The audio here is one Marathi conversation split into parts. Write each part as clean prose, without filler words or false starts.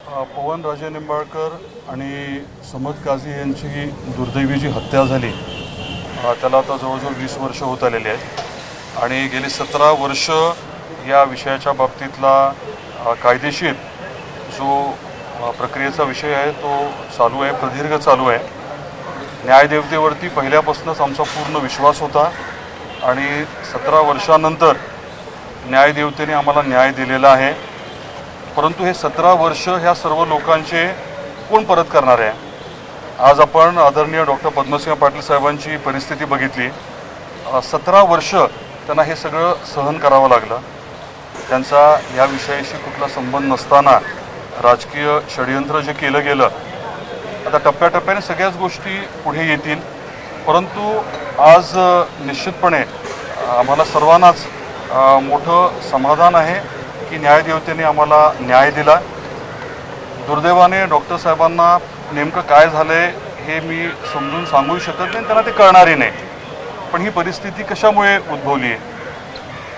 पवन राजे निंबाळकर आणि समद काझी यांची दुर्दैवी जी हत्या झाली त्याला आता जवळजवळ 20 वर्ष होत आलेली आहेत आणि गेली 17 वर्ष या विषयाच्या बाबतीतला कायदेशीर जो प्रक्रियेचा विषय आहे तो चालू आहे, प्रदीर्घ चालू आहे. न्यायदेवतेवरती पहिल्यापासूनच आमचा पूर्ण विश्वास होता आणि 17 वर्षानंतर न्यायदेवतेने आम्हाला न्याय दिलेला आहे. परंतु हे 17 वर्ष ह्या सर्व लोकांचे कोण परत करणार आहे? आज आपण आदरणीय डॉक्टर पद्मसिंह पाटील साहेबांची परिस्थिती बघितली. 17 वर्ष त्यांना हे सगळं सहन करावं लागलं. त्यांचा या विषयाशी कुठला संबंध नसताना राजकीय षडयंत्र जे केलं गेलं, आता टप्प्याटप्प्याने सगळ्याच गोष्टी पुढे येतील. परंतु आज निश्चितपणे आम्हाला सर्वांनाच मोठं समाधान आहे की न्यायदेवतेने आम्हाला न्याय दिला. दुर्दैवाने डॉक्टर साहेबांना नेमकं काय झालं आहे हे मी समजून सांगू शकत नाही, त्यांना ते कळणारही नाही. पण ही परिस्थिती कशामुळे उद्भवली आहे,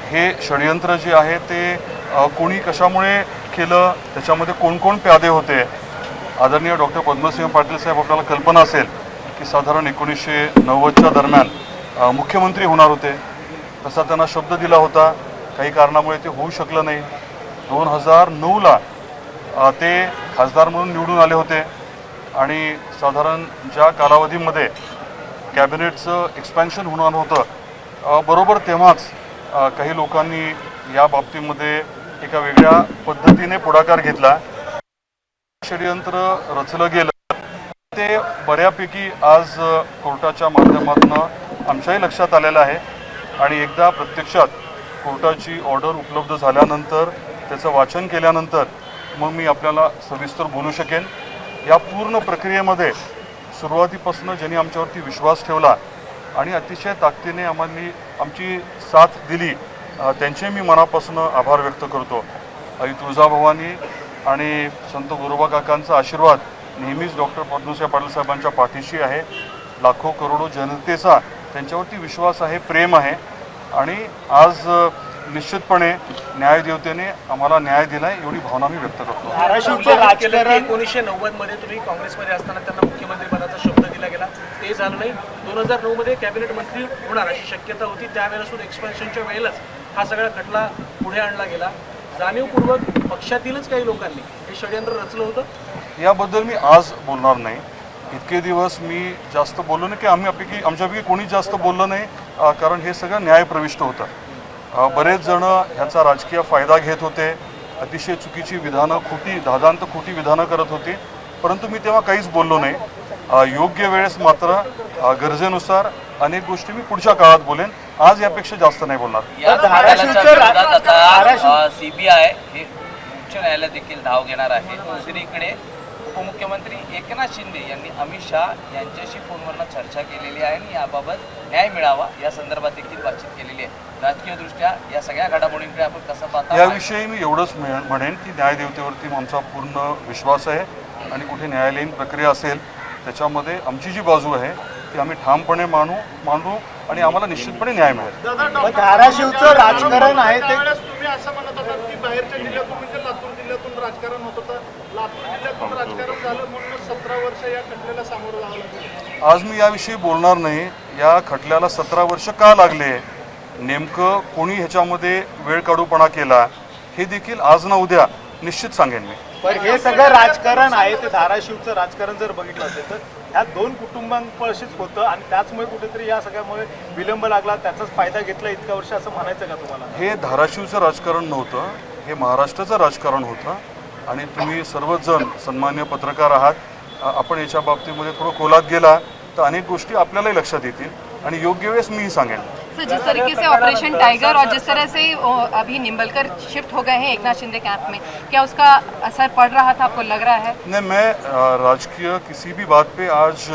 हे षडयंत्र जे आहे ते कोणी कशामुळे केलं, त्याच्यामध्ये कोण कोण प्यादे होते. आदरणीय डॉक्टर पद्मसिंह पाटील साहेब, आपल्याला कल्पना असेल की साधारण 1990च्या दरम्यान मुख्यमंत्री होणार होते. तसा त्यांना शब्द दिला होता. काही कारणामुळे ते होऊ शकलं नाही. 2009ला ते खासदार म्हणून निवडून आले होते आणि साधारण ज्या कालावधीमध्ये कॅबिनेटचं एक्सपॅन्शन होणार होतं, बरोबर तेव्हाच काही लोकांनी या बाबतीमध्ये एका वेगळ्या पद्धतीने पुढाकार घेतला. षडयंत्र रचलं गेलं. ते बऱ्यापैकी आज कोर्टाच्या माध्यमातून आमच्याही लक्षात आलेलं आहे आणि एकदा प्रत्यक्षात कोर्टाची ऑर्डर उपलब्ध झाल्यानंतर त्याचं वाचन केल्यानंतर मग मी आपल्याला सविस्तर बोलू शकेन. या पूर्ण प्रक्रियेमध्ये सुरुवातीपासून ज्यांनी आमच्यावरती विश्वास ठेवला आणि अतिशय ताकदीने आमची साथ दिली, त्यांचे मी मनापासून आभार व्यक्त करतो. आई तुळजाभवानी आणि संत गुरोबा काकांचा आशीर्वाद नेहमीच डॉक्टर पद्मसिंह पाटील साहेबांच्या पाठीशी आहे. लाखो करोडो जनतेचा त्यांच्यावरती विश्वास आहे, प्रेम आहे आणि आज निश्चितपणे न्यायदेवतेने आम्हाला न्याय दिलाय, एवढी भावना मी व्यक्त करतो. 1990 मध्ये तुम्ही काँग्रेसमध्ये असताना त्यांना मुख्यमंत्री पदाचा शब्द दिला गेला, ते झालं नाही. 2009 मध्ये कॅबिनेट मंत्री होणार अशी शक्यता होती. त्यावेळेला सुद्धा एक्सपेन्शनच्या वेळेलाच हा सगळा खटला पुढे आणला गेला. जाणीवपूर्वक पक्षातीलच काही लोकांनी हे षडयंत्र रचलं होतं. याबद्दल मी आज बोलणार नाही. इतके दिवस मी जास्त बोललो नाही की आमच्यापैकी कोणीच जास्त बोललं नाही, कारण हे सगळं न्यायप्रविष्ट होतं. बरेच जण ह्याचा राजकीय फायदा घेत होते. अतिशय चुकीची विधानं, दादांत खोटी विधानं करत होती. परंतु मी तेव्हा काहीच बोललो नाही. योग्य वेळेस मात्र गरजेनुसार अनेक गोष्टी मी पुढच्या काळात बोलेन. आज यापेक्षा जास्त नाही बोलणार. सीबीआय हे उच्च न्यायालय देखील धाव घेणार आहे. दुसरीकडे उपमुख्यमंत्री एकनाथ शिंदे यांनी अमित शहा यांच्याशी फोनवरनं चर्चा केलेली आहे आणि याबाबत न्याय मिळावा या संदर्भात देखील बातचीत केलेली आहे. राजकीयदृष्ट्या या सगळ्या घडामोडींकडे आपण कसं पाहता? याविषयी मी एवढंच म्हणेन की न्यायदेवतेवरती आमचा पूर्ण विश्वास आहे आणि कुठे न्यायालयीन प्रक्रिया असेल त्याच्यामध्ये आमची जी बाजू आहे ती आम्ही ठामपणे मांडू आणि आम्हाला निश्चितपणे न्याय मिळेल. धाराशिवचं राजकारण आहे ते तुम्ही असं म्हणत होता की बाहेरच्या जिल्ह्यातून म्हणजे लातूर जिल्ह्यातून राजकारण होत होतं, लातूर जिल्ह्यातून राजकारण झालं म्हणून 17 वर्ष या खटल्याला सामोरं जावं लागलं. आज मी याविषयी बोलणार नाही. या खटल्याला 17 वर्ष का लागले, नेमकं कोणी ह्याच्यामध्ये वेळ काढूपणा केला, हे देखील आज ना उद्या निश्चित सांगेन मी. पण हे सगळं राजकारण आहे ते धाराशिवचं राजकारण जर बघितलं असेल तर ह्या दोन कुटुंबांपाशीच होतं आणि त्याचमुळे कुठेतरी या सगळ्यामुळे विलंब लागला, त्याचाच फायदा घेतला इतक्या वर्ष, असं म्हणायचं का तुम्हाला? हे धाराशिवचं राजकारण नव्हतं, हे महाराष्ट्राचं राजकारण होतं आणि तुम्ही सर्वच जण सन्मान्य पत्रकार आहात. आपण याच्या बाबतीमध्ये थोडं खोलात गेला तर अनेक गोष्टी आपल्यालाही लक्षात येतील आणि योग्य वेळेस मीही सांगेन. सर, जिस तरीके से ऑपरेशन टाइगर और जिस तरह से अभी निंबलकर शिफ्ट हो गए हैं एकनाथ शिंदे कैंप में, क्या उसका असर पड़ रहा था, आपको लग रहा है? नहीं, मैं राजकीय किसी भी बात पे आज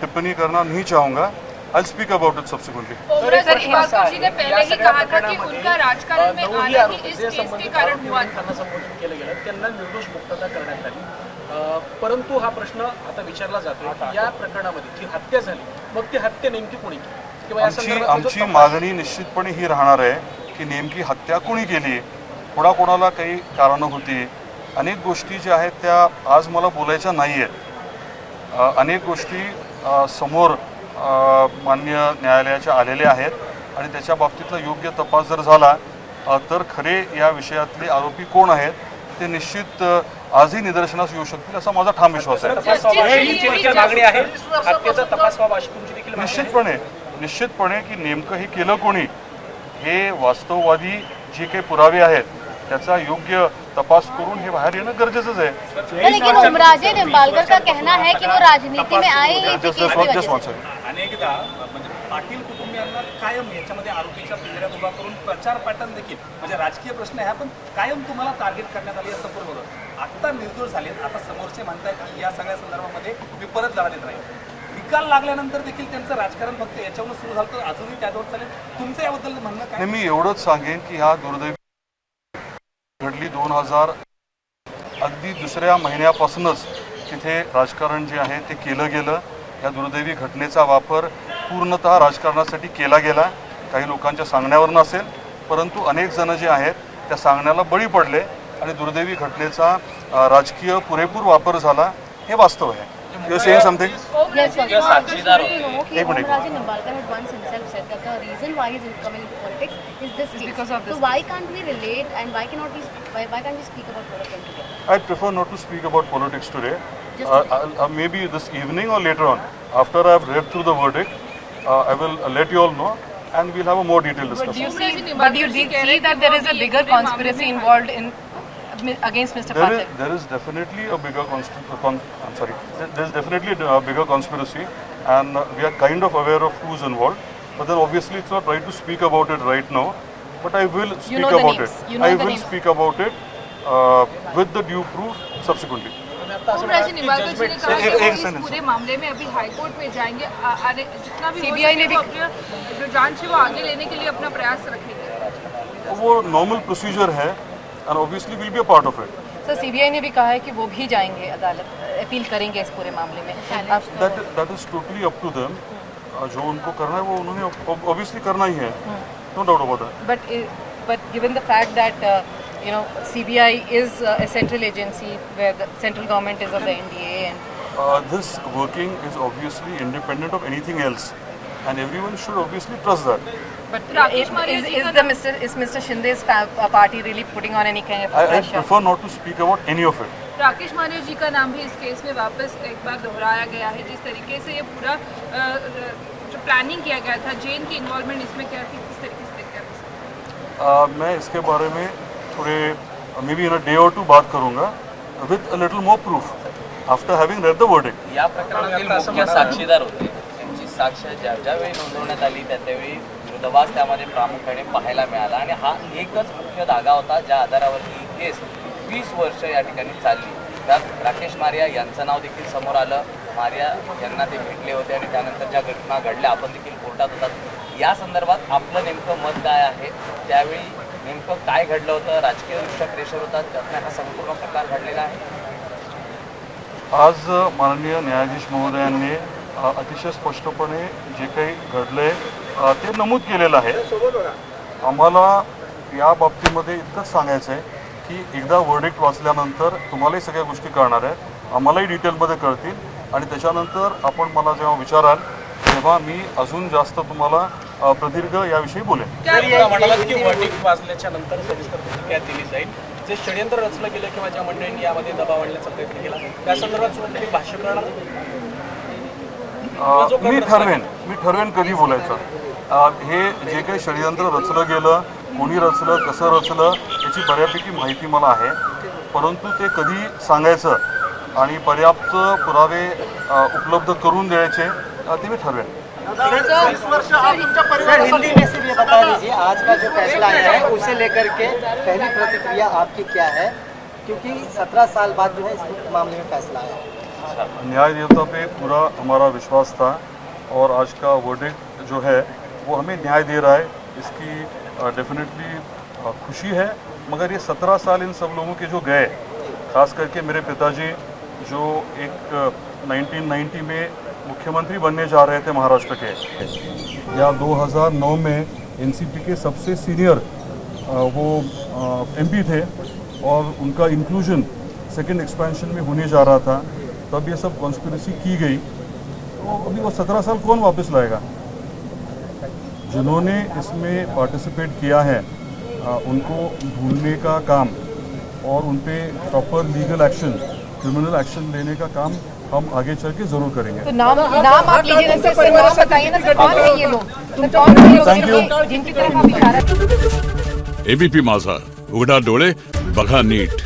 टिप्पणी करना नहीं चाहूँगा. I'll speak about it subsequently. Sir, Himachal ji ने पहले ही कहा था कि उनका राजकारण में आना ही इस केस के कारण हुआ. त्यांना संबोधित केलं गेलं, त्यांना निर्दोष मुक्तता करण्यात आली. परंतु हा प्रश्न आता विचारला जातो की या प्रकरणामध्ये जी हत्या झाली, मग ती हत्या नेमकी कोणी केली? आमची मागणी निश्चितपणे ही राहणार आहे की नेमकी हत्या कोणी केली. कोणाकोणाला काही कारणं होती, अनेक गोष्टी ज्या आहेत त्या आज मला बोलायच्या नाही आहेत. अनेक गोष्टी समोर मान्य न्यायालयाच्या आलेल्या आहेत आणि त्याच्या बाबतीतला योग्य तपास जर झाला तर खरे या विषयातले आरोपी कोण आहेत ते निश्चित आजही निदर्शनास येऊ शकतील असा माझा ठाम विश्वास आहे. तपास व्हावा ही देखील मागणी आहे. हत्येचा तपास व्हावा अशी तुमची देखील मागणी आहे. निश्चितपणे की नेमकं हे केलं कोणी हे वास्तववादी जे काही पुरावे आहेत त्याचा योग्य तपास करून हे बाहेर येणं गरजेचंच आहे. लेकिन उमराजे निंबाळकर का कहना है कि वो राजनीति में आए ही इसी केस की वजह से। अनेकदा म्हणजे पाटील कुटुंबियांना कायम याच्यामध्ये आरोपीच्या पिंजऱ्यात उभा करून प्रचार पॅटर्न देखील म्हणजे राजकीय प्रश्न आहे पण कायम तुम्हाला टार्गेट करण्यात आली असं पूर्व होतं. आता निर्दोष झालेत, आता समोरचे म्हणतायत की या सगळ्या संदर्भामध्ये मी परत लढा देत राहील. निकाल लागल्यानंतर देखील त्यांचं राजकारण फक्त याच्यावरून सुरू झालं तर अजूनही त्यावर चालेल. तुमचं याबद्दल म्हणणं काय? मी एवढंच सांगेन की ह्या दुर्दैवी घडली 2000 अगदी दुसऱ्या महिन्यापासूनच तिथे राजकारण जे आहे ते केलं गेलं. या दुर्दैवी घटनेचा वापर पूर्णतः राजकारणासाठी केला गेला. काही लोकांच्या सांगण्यावर नसेल परंतु अनेक जण जे आहेत त्या सांगण्याला बळी पडले आणि दुर्दैवी घटनेचा राजकीय पुरेपूर वापर झाला हे वास्तव आहे. You are saying something? Yes, sir. साक्षीदार होते. कि एक minute. Omraje Nimbalkar had once himself said that the reason why he's coming into politics is this case. because of this So why can't we relate and why can't we speak about both of them together? I prefer not to speak about politics today. Maybe this evening or later on, after I have read through the verdict, I will let you all know, and we'll have a more detailed discussion. But you did see that there is a bigger conspiracy involved in against Mr. Patil. There is definitely a bigger there is definitely a bigger conspiracy, and we are kind of aware of who's involved. But then obviously it's not right to speak about it right now. But I will speak know the about names. it. You know I the will names. speak about it with the due proof subsequently. Omraje Nimbalkar ji ने कहा कि एक वो इस sentence. पूरे मामले में अभी हाई कोर्ट में जाएंगे जितना भी CBI ने भी वो अपने जो जांच है वो आगे लेने के लिए अपना प्रयास रखेंगे. वो नॉर्मल प्रोसीजर है and obviously will be a part of it. Sir CBI ने भी कहा है कि वो भी जाएंगे अदालत, अपील करेंगे इस पूरे मामले में. That is totally up to them. जो उनको करना है वो उन्होंने obviously करना ही है. No doubt about that. But given the fact that CBI is a central agency where the central government is of the NDA and This working is obviously independent of anything else, and everyone should obviously trust that. but Rakesh Maria ji का is Mr. Shinde's party really putting on any kind of I pressure? prefer not to speak about any of it. Rakesh Maria ji का नाम भी इस केस में वापस एक बार दोहराया गया है. जिस तरीके से ये पूरा जो प्लानिंग किया गया था, जैन की इन्वॉल्वमेंट इसमें क्या थी, किस तरीके से देखते हैं? मैं इसके बारे में थोड़े maybe in a day or two बात करूँगा with a little more proof after having read the verdict. या प्रकरणातील मुख्य साक्षीदार होते. त्यांची साक्ष ज्यावेळी नोंदवण्यात आली त्यावेळी विरोधाभास त्यामध्ये प्रामुख्याने पाहायला मिळाला आणि हा एकच मुख्य धागा होता ज्या आधारावरती ही केस 20 वर्ष या ठिकाणी चालली. त्यात राकेश मारिया यांचं नाव देखील समोर आलं. मारिया यांना ते भेटले होते आणि त्यानंतर ज्या घटना घडल्या आपण देखील कोर्टात होतात. या संदर्भात आपलं नेमकं मत काय आहे, त्यावेळी नेमकं काय घडलं होतं, राजकीयदृष्ट्या प्रेशर होता, त्यातनं हा संपूर्ण प्रकार घडलेला आहे. आज माननीय न्यायाधीश महोदयांनी अतिशय स्पष्टपणे जे काही घडलंय ते नमूद केलेलं आहे. आम्हाला या बाबतीमध्ये इतकंच सांगायचं आहे की एकदा वर्डिक्ट वाचल्यानंतर तुम्हालाही सगळ्या गोष्टी कळणार आहेत, आम्हालाही डिटेलमध्ये कळतील आणि त्याच्यानंतर आपण मला जेव्हा विचाराल तेव्हा मी अजून जास्त तुम्हाला प्रदीर्घ याविषयी बोलेन. म्हणालात की वर्डिक्ट वाचल्याच्या नंतर सविस्तर प्रतिक्रिया दिली जाईल. जे षडयंत्र रचलं गेलं किंवा ज्या मंडळींनी यामध्ये दबाव आणण्याचा प्रयत्न केला त्या संदर्भात सुद्धा तुम्ही भाष्य करणार? मी ठरवेन कधी बोलायचं. हे जे काही षडयंत्र रचलं गेलं, कोणी रचलं, कसं रचलं याची बऱ्यापैकी माहिती मला आहे, परंतु ते कधी सांगायचं आणि पर्याप्त पुरावे उपलब्ध करून द्यायचे ते मी ठरवेन. सर हिंदी में सिर्फ ये बता दीजिए आज का जो फैसला आया है उसे लेकर के पहली प्रतिक्रिया आपकी क्या है, क्योंकि 17 साल बाद जो है इस मामले में फैसला आया. न्याय देवता पे पूरा हमारा विश्वास था और आज का वर्डिक्ट जो है वो हमें न्याय दे रहा है. इसकी डेफिनेटली खुशी है, मगर ये 17 साल इन सब लोगों के जो गए, खास करके मेरे पिताजी जो एक 1990 में मुख्यमंत्री बनने जा रहे थे महाराष्ट्र के, या 2009 में एनसीपी के सबसे सीनियर वो एमपी थे और उनका इंक्लूजन सेकंड एक्सपेंशन में होने जा रहा था, तब ये सब कॉन्स्पिरेसी की गई, तो अभी वो 17 साल कौन वापस लाएगा? जिन्होंने इसमें पार्टिसिपेट किया है उनको ढूंढने का काम और उन पे proper legal action, criminal action लेने का काम हम आगे चल के जरूर करेंगे। तो नाम आप लीजिए ना सर, नाम बताइए ना सर, कौन है ये लोग? तो कौन है ये Thank you. लोग जिनकी तरफ आप इशारा एबीपी माझा, उघडा डोळे बघा नीट।